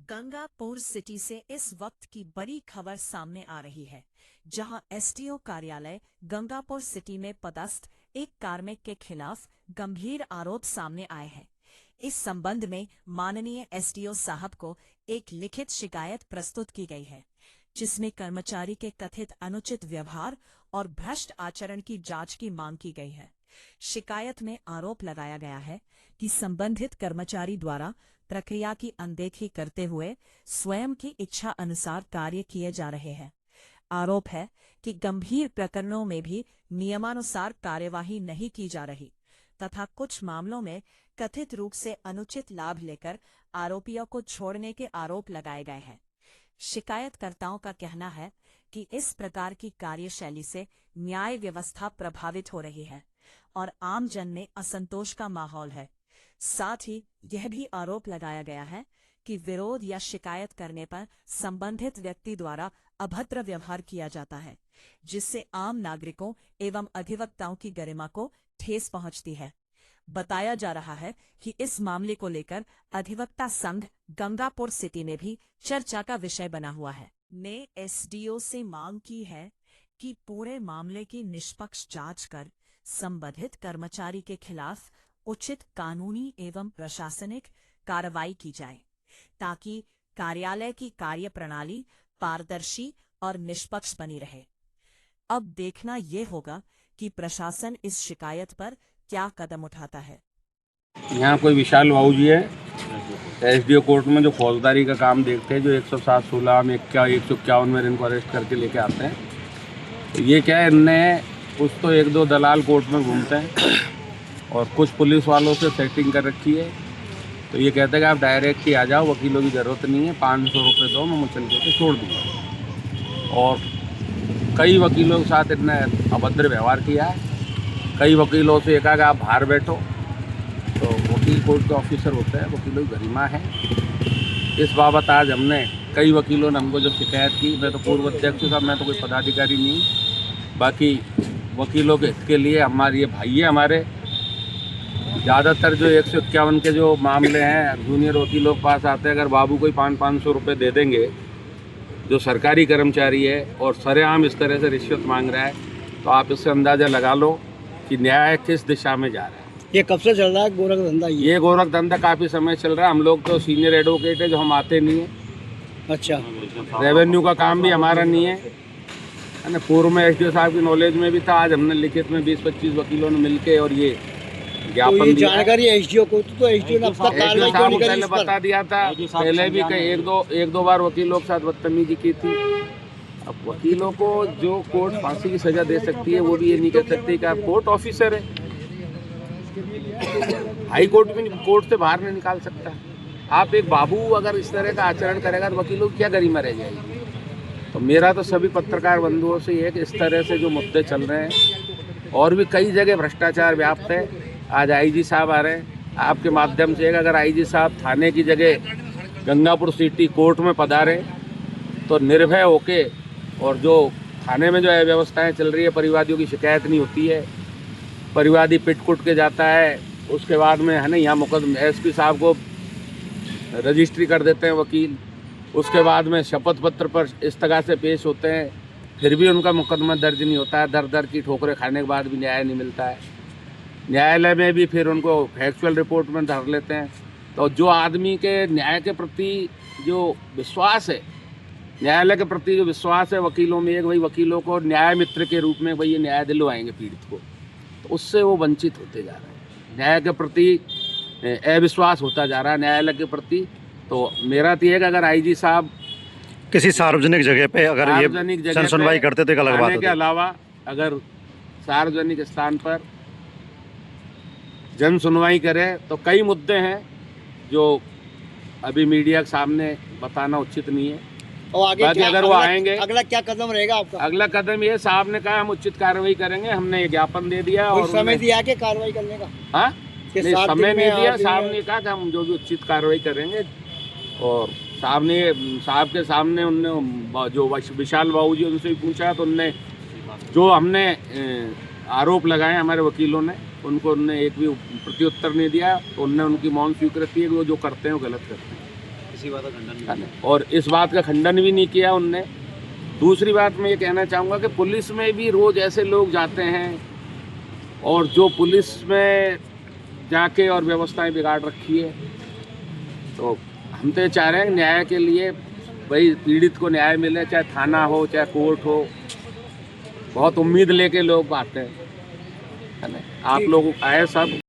Gangapur city से इस वक्त की बड़ी खबर सामने आ रही है, जहां एसडीओ कार्यालय गंगापुर सिटी में पदस्थ एक कार्मिक के खिलाफ गंभीर आरोप सामने आए हैं। इस संबंध में माननीय एसडीओ साहब को एक लिखित शिकायत प्रस्तुत की गई है, जिसमें कर्मचारी के कथित अनुचित व्यवहार और भ्रष्ट आचरण की जांच की मांग की गई है। शिकायत में आरोप लगाया गया है कि संबंधित कर्मचारी द्वारा प्रक्रिया की अनदेखी करते हुए स्वयं की इच्छा अनुसार कार्य किए जा रहे हैं। आरोप है कि गंभीर प्रकरणों में भी नियमानुसार कार्यवाही नहीं की जा रही तथा कुछ मामलों में कथित रूप से अनुचित लाभ लेकर आरोपियों को छोड़ने के आरोप लगाए गए हैं। शिकायतकर्ताओं का कहना है कि इस प्रकार की कार्यशैली से न्याय व्यवस्था प्रभावित हो रही है और आम जन में असंतोष का माहौल है। साथ ही यह भी आरोप लगाया गया है कि विरोध या शिकायत करने पर संबंधित व्यक्ति द्वारा अभद्र व्यवहार किया जाता है, जिससे आम नागरिकों एवं अधिवक्ताओं की गरिमा को ठेस पहुंचती है। बताया जा रहा है कि इस मामले को लेकर अधिवक्ता संघ गंगापुर सिटी में भी चर्चा का विषय बना हुआ है। ने एसडीओ से मांग की है कि पूरे मामले की निष्पक्ष जांच कर संबंधित कर्मचारी के खिलाफ उचित कानूनी एवं प्रशासनिक कार्रवाई की जाए, ताकि कार्यालय की कार्यप्रणाली पारदर्शी और निष्पक्ष बनी रहे। अब देखना ये होगा कि प्रशासन इस शिकायत पर क्या कदम उठाता है। यहाँ कोई विशाल बाबू जी है, एसडीओ कोर्ट में जो फौजदारी का काम देखते हैं, जो 107-16 में 151 में इनको अरेस्ट करके लेके आते हैं। तो ये क्या है, इनने कुछ तो 1-2 दलाल कोर्ट में घूमते हैं और कुछ पुलिस वालों से सेटिंग कर रखी है। तो ये कहते हैं कि आप डायरेक्ट ही आ जाओ, वकीलों की ज़रूरत नहीं है, 500 रुपये दो, मैं मुचल के छोड़ दूँगा। और कई वकीलों के साथ इनने अभद्र व्यवहार किया है। कई वकीलों से कहा कि आप बाहर बैठो। तो वकील कोर्ट के ऑफिसर होते हैं, वकीलों की गरिमा है। इस बाबत आज हमने कई वकीलों ने हमको जब शिकायत की, मैं तो पूर्व अध्यक्ष साहब, मैं तो कोई पदाधिकारी नहीं, बाकी वकीलों के हित के लिए हमारे ये भाई है। हमारे ज़्यादातर जो 151 के जो मामले हैं जूनियर वकीलों के पास आते हैं, अगर बाबू कोई 500 रुपये दे देंगे, जो सरकारी कर्मचारी है और सरेआम इस तरह से रिश्वत मांग रहा है, तो आप इससे अंदाज़ा लगा लो कि न्याय किस दिशा में जा रहा है। ये कब से चल रहा है गोरख धंधा? ये गोरख धंधा काफ़ी समय चल रहा है। हम लोग तो सीनियर एडवोकेट है, जो हम आते नहीं हैं। अच्छा, रेवेन्यू का काम भी हमारा नहीं है ना। पूर्व में एसडीओ साहब की नॉलेज में भी था। आज हमने लिखित में 20-25 वकीलों ने मिलके और ये ज्ञापन तो ये जानकारी एसडीओ को तो एसडीओ ने अब तक कार्रवाई क्यों नहीं करी? पहले बता दिया था, पहले भी कई एक दो बार वकीलों के साथ बदतमीजी की थी। अब वकीलों को जो कोर्ट फांसी की सजा दे सकती है, वो भी ये नहीं कह सकती कि आप कोर्ट ऑफिसर है। हाई कोर्ट भी कोर्ट से बाहर नहीं निकाल सकता। आप एक बाबू अगर इस तरह का आचरण करेगा तो वकीलों की क्या गरिमा रह जाएगी। तो मेरा तो सभी पत्रकार बंधुओं से ये है कि इस तरह से जो मुद्दे चल रहे हैं, और भी कई जगह भ्रष्टाचार व्याप्त है। आज आईजी साहब आ रहे हैं, आपके माध्यम से अगर आईजी साहब थाने की जगह गंगापुर सिटी कोर्ट में पधारे तो निर्भय होके, और जो थाने में जो है व्यवस्थाएं चल रही है, परिवादियों की शिकायत नहीं होती है, परिवादी पिट कुट के जाता है, उसके बाद में है ना, यहाँ मुकदमा एसपी साहब को रजिस्ट्री कर देते हैं वकील, उसके बाद में शपथ पत्र पर इस्तगा से पेश होते हैं, फिर भी उनका मुकदमा दर्ज नहीं होता है। दर दर की ठोकरें खाने के बाद भी न्याय नहीं मिलता है। न्यायालय में भी फिर उनको फैक्चुअल रिपोर्ट में धर लेते हैं। तो जो आदमी के न्याय के प्रति जो विश्वास है, न्यायालय के प्रति जो विश्वास है वकीलों में, एक भाई वकीलों को न्याय मित्र के रूप में भाई ये न्याय दिलवाएंगे पीड़ित को, तो उससे वो वंचित होते जा रहे हैं। न्याय के प्रति अविश्वास होता जा रहा है न्यायालय के प्रति। तो मेरा तो ये है कि अगर आईजी साहब किसी सार्वजनिक जगह पे अगर ये जन सुनवाई करते थे, अलग बात है। के अलावा अगर सार्वजनिक स्थान पर जन सुनवाई करे तो कई मुद्दे हैं जो अभी मीडिया के सामने बताना उचित नहीं है। और आगे क्या, अगर वो आएंगे, अगला क्या कदम रहेगा आपका? अगला कदम ये, साहब ने कहा हम उचित कार्रवाई करेंगे, हमने ये ज्ञापन दे दिया। और समय दिया कि कार्रवाई करने का? हाँ, नहीं समय नहीं दिया। साहब ने कहा कि हम जो भी उचित कार्रवाई करेंगे। और साहब के सामने उनने जो विशाल बाबू जी, उनसे भी पूछा तो उनने जो हमने आरोप लगाए हमारे वकीलों ने, उनको उनने एक भी प्रत्युत्तर नहीं दिया। तो उनने उनकी मौन स्वीकृति है कि वो जो करते हैं वो गलत करते हैं। किसी बात का खंडन है ना? और इस बात का खंडन भी नहीं किया उनने। दूसरी बात मैं ये कहना चाहूँगा कि पुलिस में भी रोज़ ऐसे लोग जाते हैं और जो पुलिस में जाके और व्यवस्थाएं बिगाड़ रखी है। तो हम तो ये चाह रहे हैं न्याय के लिए भाई पीड़ित को न्याय मिले, चाहे थाना हो चाहे कोर्ट हो। बहुत उम्मीद लेके लोग आते हैं, है ना? आप लोग आए सब।